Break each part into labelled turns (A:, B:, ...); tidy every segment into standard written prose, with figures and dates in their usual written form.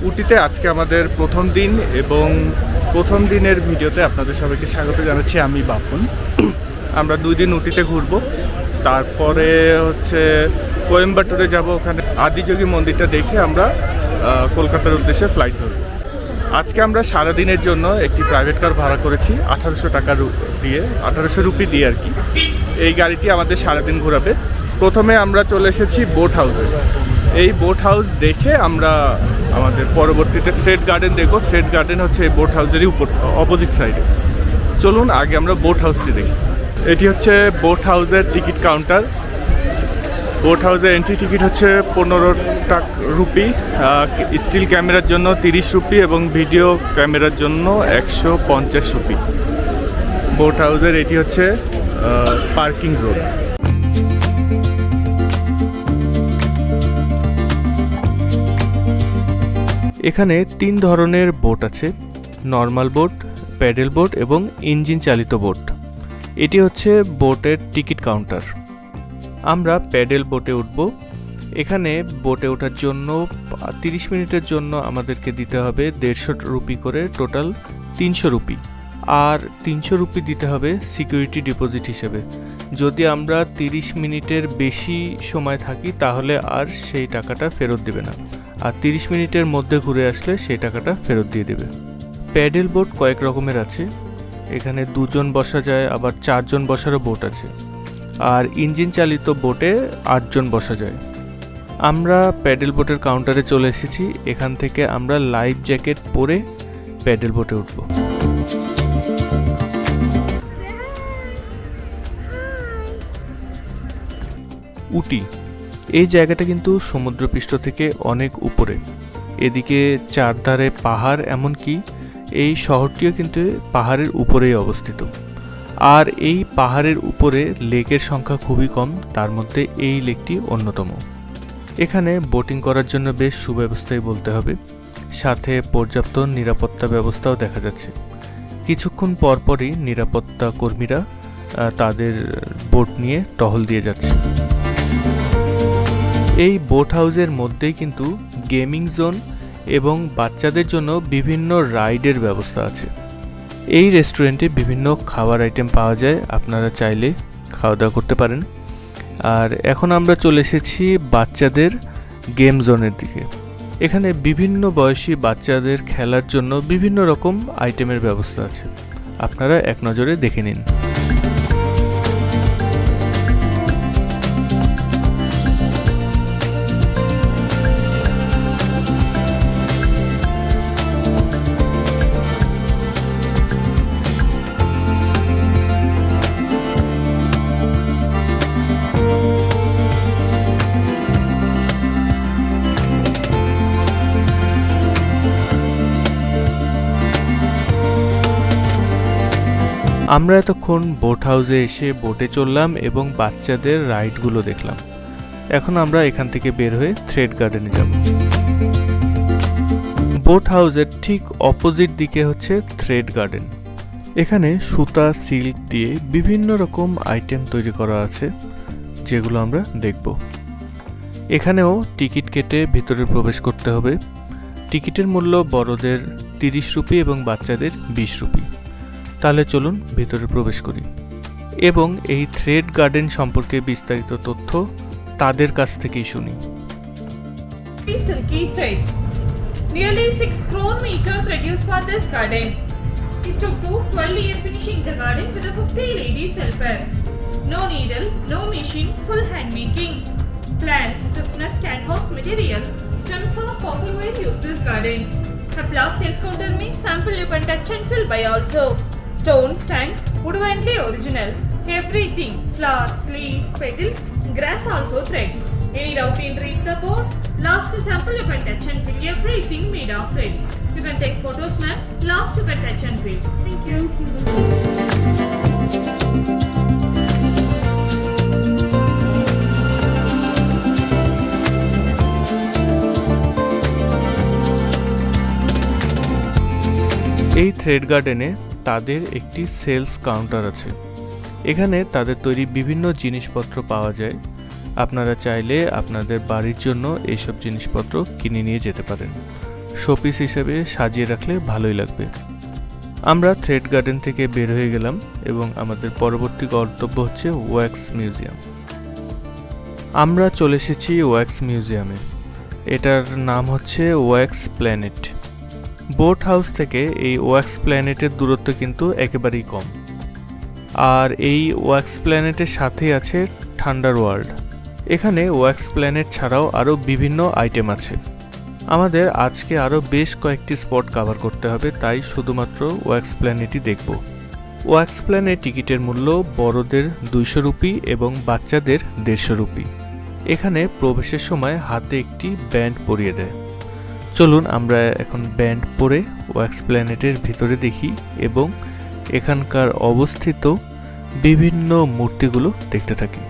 A: উটিতে আজকে আমাদের প্রথম দিন এবং প্রথম দিনের ভিডিওতে আপনাদের সবাইকে স্বাগত জানাচ্ছি। আমি বাপন। আমরা 2 দিন উটিতে ঘুরবো, তারপরে হচ্ছে কোয়েম্বাটুরে যাব, ওখানে আদিযোগী মন্দিরটা দেখে আমরা কলকাতার উদ্দেশ্যে ফ্লাইট ধরব। আজকে আমরা সারাদিনের জন্য একটি প্রাইভেট কার ভাড়া করেছি 1800 টাকা দিয়ে, 1800 রুপি দিয়ে আর কি। এই গাড়িটি আমাদের সারাদিন ঘোরাবে। প্রথমে আমরা চলে এসেছি বোট হাউসে। এই বোট হাউস দেখে আমরা আমাদের পরবর্তীতে থ্রেড গার্ডেন দেখব। থ্রেড গার্ডেন হচ্ছে এই বোট হাউসেরই উপর অপোজিট সাইডে। চলুন আগে আমরা বোট হাউসটি দেখি। এটি হচ্ছে বোট হাউসের টিকিট কাউন্টার। বোট হাউসের এন্ট্রি টিকিট হচ্ছে 15 রুপি, স্টিল ক্যামেরার জন্য 30 রুপি এবং ভিডিও ক্যামেরার জন্য 150 রুপি। বোট হাউসের এটি হচ্ছে পার্কিং রোড। এখানে 3 ধরনের বোট আছে, নর্মাল বোট, প্যাডেল বোট এবং ইঞ্জিন চালিত বোট। এটি হচ্ছে বোটের টিকিট কাউন্টার। আমরা প্যাডেল বোটে উঠব। এখানে বোটে ওঠার জন্য 30 মিনিটের জন্য আমাদেরকে দিতে হবে 150 রুপি করে, টোটাল 300 রুপি। আর 300 রুপি দিতে হবে সিকিউরিটি ডিপোজিট হিসেবে। যদি আমরা 30 মিনিটের বেশি সময় থাকি তাহলে আর সেই টাকাটা ফেরত দেবে না, আর 30 মিনিটের মধ্যে ঘুরে আসলে সেই টাকাটা ফেরত দিয়ে দেবে। প্যাডেল বোট কয়েক রকমের আছে, এখানে 2 জন বসা যায়, আবার 4 জন বসারও বোট আছে। আর ইঞ্জিন চালিত বোটে 8 জন বসা যায়। আমরা প্যাডেল বোটের কাউন্টারে চলে এসেছি। এখান থেকে আমরা লাইফ জ্যাকেট পরে প্যাডেল বোটে উঠব। উটি এই জায়গাটা কিন্তু সমুদ্রপৃষ্ঠ থেকে অনেক উপরে। এদিকে চারধারে পাহাড়, এমনকি এই শহরটিও কিন্তু পাহাড়ের উপরেই অবস্থিত। আর এই পাহাড়ের উপরে লেকের সংখ্যা খুবই কম, তার মধ্যে এই লেকটি অন্যতম। এখানে বোটিং করার জন্য বেশ সুব্যবস্থাই বলতে হবে, সাথে পর্যাপ্ত নিরাপত্তা ব্যবস্থাও দেখা যাচ্ছে। কিছুক্ষণ পরপরই নিরাপত্তা কর্মীরা তাদের বোট নিয়ে টহল দিয়ে যাচ্ছে। এই বোট হাউসের মধ্যেই কিন্তু গেমিং জোন এবং বাচ্চাদের জন্য বিভিন্ন রাইডের ব্যবস্থা আছে। এই রেস্টুরেন্টে বিভিন্ন খাবার আইটেম পাওয়া যায়, আপনারা চাইলে খাওয়া দাওয়া করতে পারেন। আর এখন আমরা চলে এসেছি বাচ্চাদের গেম জোনের দিকে। এখানে বিভিন্ন বয়সী বাচ্চাদের খেলার জন্য বিভিন্ন রকম আইটেমের ব্যবস্থা আছে, আপনারা এক নজরে দেখে নিন। আমরা এতক্ষণ বোট হাউসে এসে বোটে চললাম এবং বাচ্চাদের রাইডগুলো দেখলাম। এখন আমরা এখান থেকে বের হয়ে থ্রেড গার্ডেনে যাব। বোট হাউসের ঠিক অপোজিট দিকে হচ্ছে থ্রেড গার্ডেন। এখানে সুতা, সিল্ক দিয়ে বিভিন্ন রকম আইটেম তৈরি করা আছে, যেগুলো আমরা দেখব। এখানেও টিকিট কেটে ভিতরে প্রবেশ করতে হবে। টিকিটের মূল্য বড়দের 30 রুপি এবং বাচ্চাদের 20 রুপি। তাহলে চলুন ভিতরে প্রবেশ করি এবং এই থ্রেড গার্ডেন সম্পর্কে বিস্তারিত তথ্য তাদের কাছ থেকেই শুনি।
B: Silky threads. Nearly 6 crore meter produced for this garden. It took to 12 years finishing the garden with a 50 ladies helper. No needle, no machine, full hand making. Plants, stiffness, canvas material, stems of copper wire use this garden. A plus sales counter means sample you can touch and fill by also. Stone stand, woodwindly original. Everything, flowers, leaf, petals, grass also thread. Any doubt in read the board? Last sample you can touch and fill. Everything made of thread. You can take photos, ma'am. Last you can touch and fill. Thank you.
A: এই thread গার্ডেনে তাদের একটি sales counter আছে। এখানে তাদের তৈরি বিভিন্ন জিনিসপত্র পাওয়া যায়। আপনারা চাইলে আপনাদের বাড়ির জন্য এইসব জিনিসপত্র কিনে নিয়ে যেতে পারেন। শোপিস হিসেবে সাজিয়ে রাখলে ভালোই লাগবে। আমরা থ্রেড গার্ডেন থেকে বের হয়ে গেলাম এবং আমাদের পরবর্তী গন্তব্য হচ্ছে ওয়্যাক্স মিউজিয়াম। আমরা চলে এসেছি ওয়্যাক্স মিউজিয়ামে। এটার নাম হচ্ছে ওয়্যাক্স প্ল্যানেট। বোট হাউস থেকে এই ওয়্যাক্স প্ল্যানেটের দূরত্ব কিন্তু একেবারেই কম। আর এই ওয়্যাক্স প্ল্যানেটের সাথেই আছে থান্ডার ওয়ার্ল্ড। এখানে ওয়্যাক্স প্ল্যানেট ছাড়াও আরও বিভিন্ন আইটেম আছে। আমাদের আজকে আরও বেশ কয়েকটি স্পট কভার করতে হবে, তাই শুধুমাত্র ওয়্যাক্স প্ল্যানেটই দেখব। ওয়্যাক্স প্ল্যানেট টিকিটের মূল্য বড়দের 200 রুপি এবং বাচ্চাদের 150 রুপি। এখানে প্রবেশের সময় হাতে একটি ব্যান্ড পরিয়ে দেয়। চলুন আমরা এখন ব্যান্ড পরে ওয়্যাক্স প্ল্যানেটের ভিতরে দেখি এবং এখানকার অবস্থিত বিভিন্ন মূর্তিগুলো দেখতে থাকি।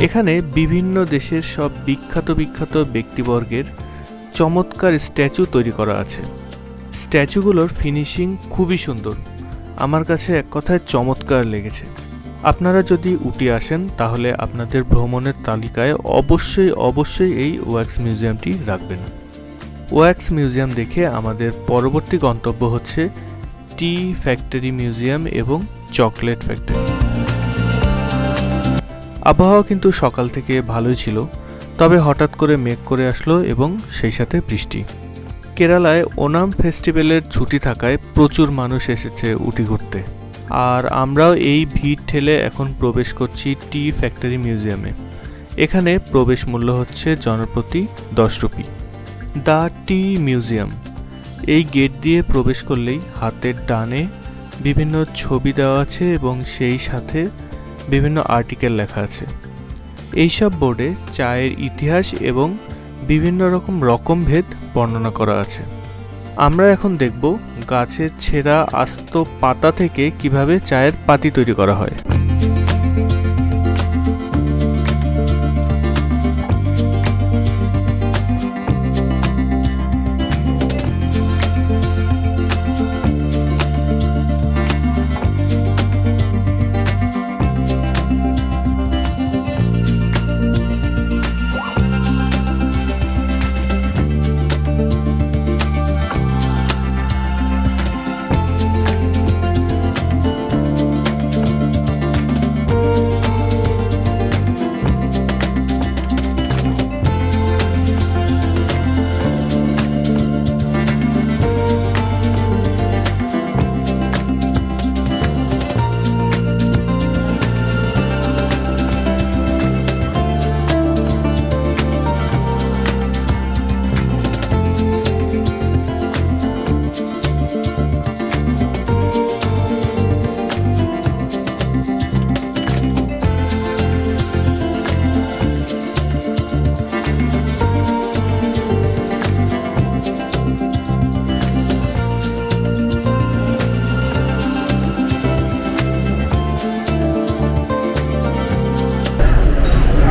A: এখানে বিভিন্ন দেশের সব বিখ্যাত ব্যক্তিবর্গের চমৎকার স্ট্যাচু তৈরি করা আছে। স্ট্যাচুগুলোর ফিনিশিং খুবই সুন্দর, আমার কাছে এক কথায় চমৎকার লেগেছে। আপনারা যদি উটি আসেন তাহলে আপনাদের ভ্রমণের তালিকায় অবশ্যই এই ওয়্যাক্স মিউজিয়ামটি রাখবেন। ওয়্যাক্স মিউজিয়াম দেখে আমাদের পরবর্তী গন্তব্য হচ্ছে টি ফ্যাক্টরি মিউজিয়াম এবং চকলেট ফ্যাক্টরি। আবহাওয়া কিন্তু সকাল থেকে ভালোই ছিল, তবে হঠাৎ করে মেঘ করে আসলো এবং সেই সাথে বৃষ্টি। কেরালায় ওনাম ফেস্টিভ্যালের ছুটি থাকায় প্রচুর মানুষ এসেছে উটি ঘুরতে। আর আমরাও এই ভিড় ঠেলে এখন প্রবেশ করছি টি ফ্যাক্টরি মিউজিয়ামে। এখানে প্রবেশ মূল্য হচ্ছে জনপ্রতি 10 রুপি। দ্য টি মিউজিয়াম, এই গেট দিয়ে প্রবেশ করলেই হাতের ডানে বিভিন্ন ছবি দেওয়া আছে এবং সেই সাথে বিভিন্ন আর্টিকেল লেখা আছে। এইসব বোর্ডে চায়ের ইতিহাস এবং বিভিন্ন রকমভেদ বর্ণনা করা আছে। আমরা এখন দেখব গাছের ছেঁড়া আস্ত পাতা থেকে কিভাবে চায়ের পাতি তৈরি করা হয়।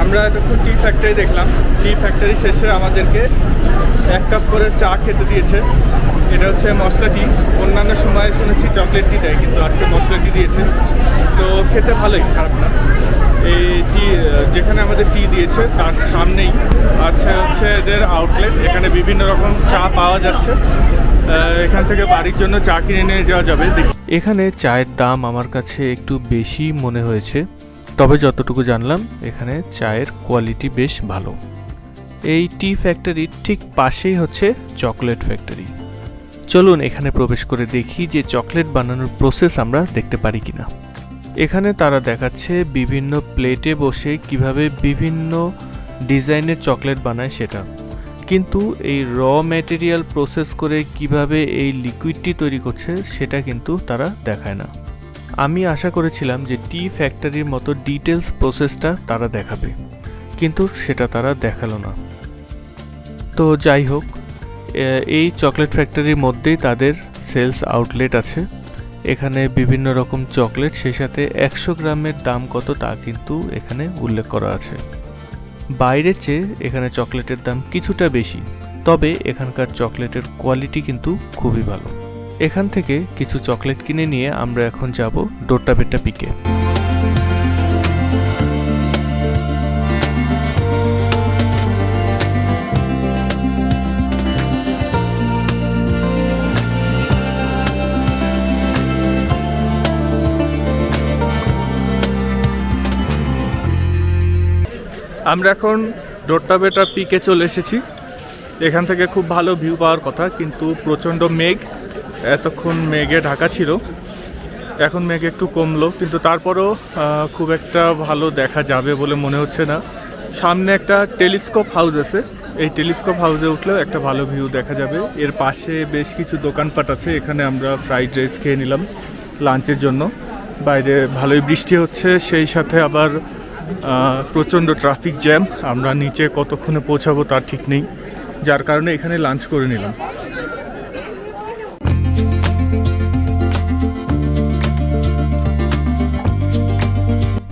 A: আমরা এতক্ষণ টি ফ্যাক্টরি দেখলাম। টি ফ্যাক্টরি শেষে আমাদেরকে 1 কাপ করে চা খেতে দিয়েছে। এটা হচ্ছে মশলা টি। অন্যান্য সময় শুনেছি চকলেট টি দেয়, কিন্তু আজকে মশলা টি দিয়েছে, তো খেতে ভালোই, খারাপ না। এই টি যেখানে আমাদের টি দিয়েছে তার সামনেই আছে হচ্ছে এদের আউটলেট। এখানে বিভিন্ন রকম চা পাওয়া যাচ্ছে। এখান থেকে বাড়ির জন্য চা কিনে নিয়ে যাওয়া যাবে। এখানে চায়ের দাম আমার কাছে একটু বেশি মনে হয়েছে, তবে যতটুকু জানলাম এখানে চায়ের কোয়ালিটি বেশ ভালো। এই টি ফ্যাক্টরির ঠিক পাশেই হচ্ছে চকলেট ফ্যাক্টরি। চলুন এখানে প্রবেশ করে দেখি যে চকলেট বানানোর প্রসেস আমরা দেখতে পারি কিনা। এখানে তারা দেখাচ্ছে বিভিন্ন প্লেটে বসে কিভাবে বিভিন্ন ডিজাইনের চকলেট বানায় সেটা, কিন্তু এই র ম্যাটেরিয়াল প্রসেস করে কিভাবে এই লিকুইডটি তৈরি করছে সেটা কিন্তু তারা দেখায় না। আমি আশা করেছিলাম যে টি ফ্যাক্টরির মতো ডিটেলস প্রসেসটা তারা দেখাবে, কিন্তু সেটা তারা দেখালো না। তো যাই হোক, এই চকলেট ফ্যাক্টরির মধ্যেই তাদের সেলস আউটলেট আছে। এখানে বিভিন্ন রকম চকলেট, সেই সাথে 100 গ্রামের দাম কত তা কিন্তু এখানে উল্লেখ করা আছে। বাইরের চেয়ে এখানে চকলেটের দাম কিছুটা বেশি, তবে এখানকার চকলেটের কোয়ালিটি কিন্তু খুবই ভালো। এখান থেকে কিছু চকলেট কিনে নিয়ে আমরা এখন যাব ডোড্ডাবেটা পিকে। আমরা এখন ডোড্ডাবেটা পিকে চলে এসেছি। এখান থেকে খুব ভালো ভিউ পাওয়ার কথা, কিন্তু প্রচণ্ড মেঘ, এতক্ষণ মেঘে ঢাকা ছিল, এখন মেঘ একটু কমলো, কিন্তু তারপরও খুব একটা ভালো দেখা যাবে বলে মনে হচ্ছে না। সামনে একটা টেলিস্কোপ হাউস আছে, এই টেলিস্কোপ হাউসে উঠলেও একটা ভালো ভিউ দেখা যাবে। এর পাশে বেশ কিছু দোকানপাট আছে, এখানে আমরা ফ্রাইড রাইস খেয়ে নিলাম লাঞ্চের জন্য। বাইরে ভালোই বৃষ্টি হচ্ছে, সেই সাথে আবার প্রচণ্ড ট্রাফিক জ্যাম। আমরা নিচে কতক্ষণে পৌঁছাবো তার ঠিক নেই, যার কারণে এখানে লাঞ্চ করে নিলাম।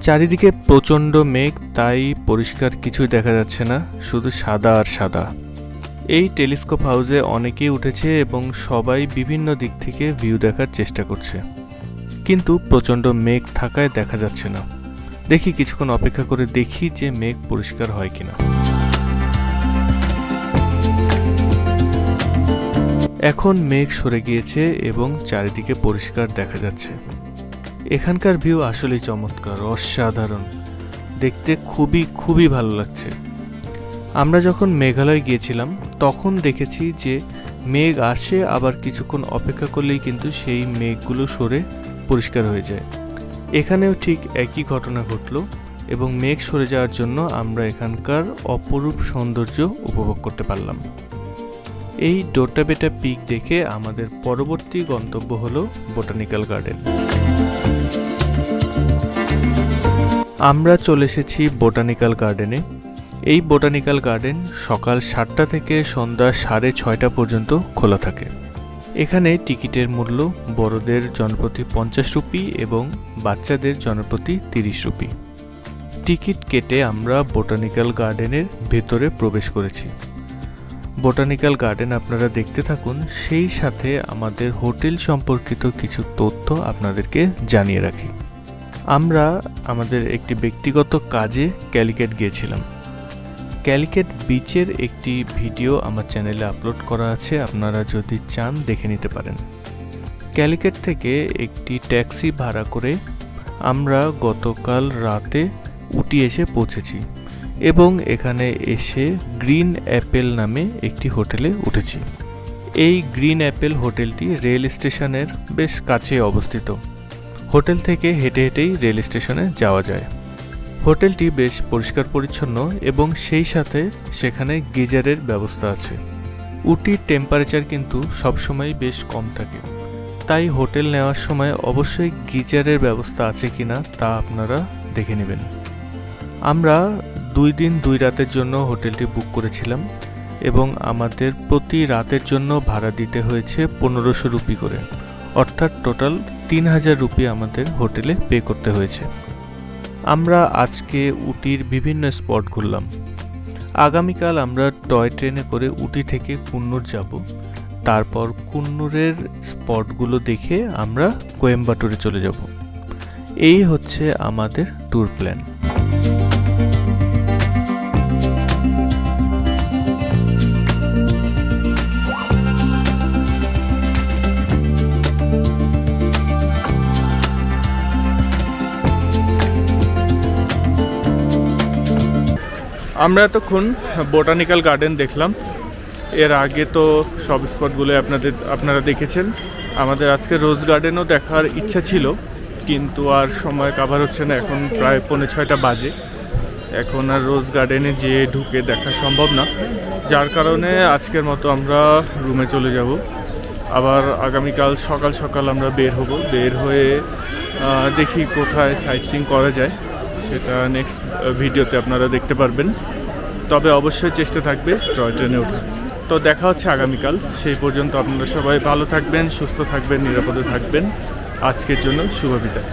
A: চারিদিকে প্রচণ্ড মেঘ, তাই পরিষ্কার কিছুই দেখা যাচ্ছে না, শুধু সাদা আর সাদা। এই টেলিস্কোপ হাউসে অনেকেই উঠেছে এবং সবাই বিভিন্ন দিক থেকে ভিউ দেখার চেষ্টা করছে, কিন্তু প্রচণ্ড মেঘ থাকায় দেখা যাচ্ছে না। দেখি কিছুক্ষণ অপেক্ষা করে দেখি যে মেঘ পরিষ্কার হয় কিনা। এখন মেঘ সরে গিয়েছে এবং চারিদিকে পরিষ্কার দেখা যাচ্ছে। এখানকার ভিউ আসলেই চমৎকার, অসাধারণ, দেখতে খুবই ভালো লাগছে। আমরা যখন মেঘালয় গিয়েছিলাম তখন দেখেছি যে মেঘ আসে, আবার কিছুক্ষণ অপেক্ষা করলেই কিন্তু সেই মেঘগুলো সরে পরিষ্কার হয়ে যায়। এখানেও ঠিক একই ঘটনা ঘটল এবং মেঘ সরে যাওয়ার জন্য আমরা এখানকার অপরূপ সৌন্দর্য উপভোগ করতে পারলাম। এই ডোড্ডাবেটা পিক দেখে আমাদের পরবর্তী গন্তব্য হলো বোটানিক্যাল গার্ডেন। আমরা চলে এসেছি বোটানিক্যাল গার্ডেনে। এই বোটানিক্যাল গার্ডেন সকাল 7টা থেকে সন্ধ্যা 6:30 পর্যন্ত খোলা থাকে। এখানে টিকিটের মূল্য বড়দের জনপ্রতি 50 রুপি এবং বাচ্চাদের জনপ্রতি 30 রুপি। টিকিট কেটে আমরা বোটানিক্যাল গার্ডেনের ভেতরে প্রবেশ করেছি। বোটানিক্যাল গার্ডেন আপনারা দেখতে থাকুন, সেই সাথে আমাদের হোটেল সম্পর্কিত কিছু তথ্য আপনাদেরকে জানিয়ে রাখি। আমরা আমাদের একটি ব্যক্তিগত কাজে ক্যালিকেট গিয়েছিলাম। ক্যালিকেট বিচের একটি ভিডিও আমার চ্যানেলে আপলোড করা আছে, আপনারা যদি চান দেখে নিতে পারেন। ক্যালিকেট থেকে একটি ট্যাক্সি ভাড়া করে আমরা গতকাল রাতে উটি এসে পৌঁছেছি এবং এখানে এসে গ্রিন অ্যাপেল নামে একটি হোটেলে উঠেছি। এই গ্রিন অ্যাপেল হোটেলটি রেল স্টেশনের বেশ কাছে অবস্থিত। হোটেল থেকে হেঁটে হেঁটেই রেল স্টেশনে যাওয়া যায়। হোটেলটি বেশ পরিষ্কার পরিচ্ছন্ন এবং সেই সাথে সেখানে গিজারের ব্যবস্থা আছে। উটির টেম্পারেচার কিন্তু সবসময় বেশ কম থাকে, তাই হোটেল নেওয়ার সময় অবশ্যই গিজারের ব্যবস্থা আছে কিনা তা আপনারা দেখে নেবেন। আমরা 2 দিন 2 রাতের জন্য হোটেলটি বুক করেছিলাম এবং আমাদের প্রতি রাতের জন্য ভাড়া দিতে হয়েছে 1500 রুপি করে, অর্থাৎ টোটাল 3000 রুপি আমাদের হোটেলে পে করতে হয়েছে। আমরা আজকে উটির বিভিন্ন স্পট ঘুরলাম। আগামীকাল আমরা টয় ট্রেনে করে উটি থেকে কুন্নুর যাব, তারপর কুন্নুরের স্পটগুলো দেখে আমরা কোয়েম্বাটোরে চলে যাব। এই হচ্ছে আমাদের ট্যুর প্ল্যান। আমরা এতক্ষণ বোটানিক্যাল গার্ডেন দেখলাম। এর আগে তো সব স্পটগুলো আপনারা দেখেছেন। আমাদের আজকে রোজ গার্ডেনও দেখার ইচ্ছা ছিল, কিন্তু আর সময় কাভার হচ্ছে না। এখন প্রায় 5:45 বাজে। এখন আর রোজ গার্ডেনে যেয়ে ঢুকে দেখা সম্ভব না, যার কারণে আজকের মতো আমরা রুমে চলে যাব। আবার আগামীকাল সকাল সকাল আমরা বের হয়ে দেখি কোথায় সাইটসিং করা যায়, সেটা নেক্সট ভিডিওতে আপনারা দেখতে পারবেন। তবে অবশ্যই চেষ্টা থাকবে টয় ট্রেনে ওঠা। তো দেখা হচ্ছে আগামীকাল। সেই পর্যন্ত আপনারা সবাই ভালো থাকবেন, সুস্থ থাকবেন, নিরাপদে থাকবেন। আজকের জন্য শুভ বিদায়।